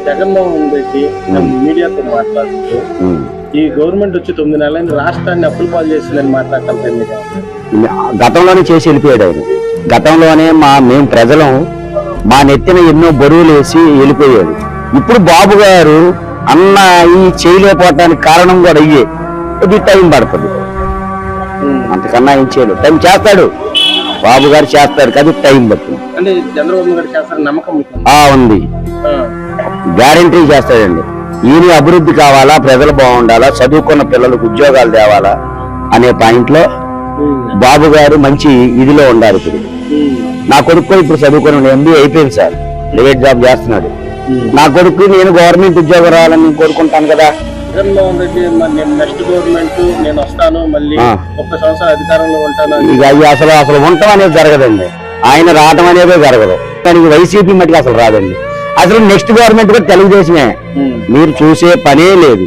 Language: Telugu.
జగన్మోహన్ రెడ్డి మీడియాతో మాట్లాడుతూ ఈ గవర్నమెంట్ వచ్చి 9 నెలలైంది రాష్ట్రాన్ని అప్పుల పాలు చేసిందని మాట్లాడటం గతంలోనే చేసి వెళ్ళిపోయాడు ఆయన. గతంలోనే మేము ప్రజలం మా నెత్తిన ఎన్నో బరువులు వేసి వెళ్ళిపోయాడు. ఇప్పుడు బాబు గారు అన్న ఈ చేయలేకపోవటానికి కారణం కూడా అయ్యే ఇది టైం పడుతుంది. అంతకన్నా ఏం చేయలేదు. టైం చేస్తాడు, బాబు గారు చేస్తాడు కానీ టైం పడుతుంది. అంటే చంద్రబాబు గారు చేస్తారని నమ్మకం ఉంది, గ్యారంటీ చేస్తాడండి. ఈయన అభివృద్ధి కావాలా, ప్రజలు బాగుండాలా, చదువుకున్న పిల్లలకు ఉద్యోగాలు తేవాలా అనే పాయింట్ లో బాబు గారు మంచి ఇదిలో ఉండాలి. ఇప్పుడు నా కొడుకు ఇప్పుడు చదువుకుని MBA అయిపోయింది సార్, ప్రైవేట్ జాబ్ చేస్తున్నాడు. నా కొడుకు నేను గవర్నమెంట్ ఉద్యోగం రావాలని కోరుకుంటాను కదా. జగన్మోహన్ రెడ్డి నెక్స్ట్ గవర్నమెంట్ నేను వస్తాను, మళ్ళీ 30 సంవత్సరాలు అధికారంలో ఉంటాను, ఇక అసలు ఉండటం అనేది జరగదండి. ఆయన రావడం అనేది జరగదు. దానికి వైసీపీ మటుకు అసలు రాదండి. అసలు నెక్స్ట్ గవర్నమెంట్ కూడా తెలుగుదేశమే, మీరు చూసే పనే లేదు.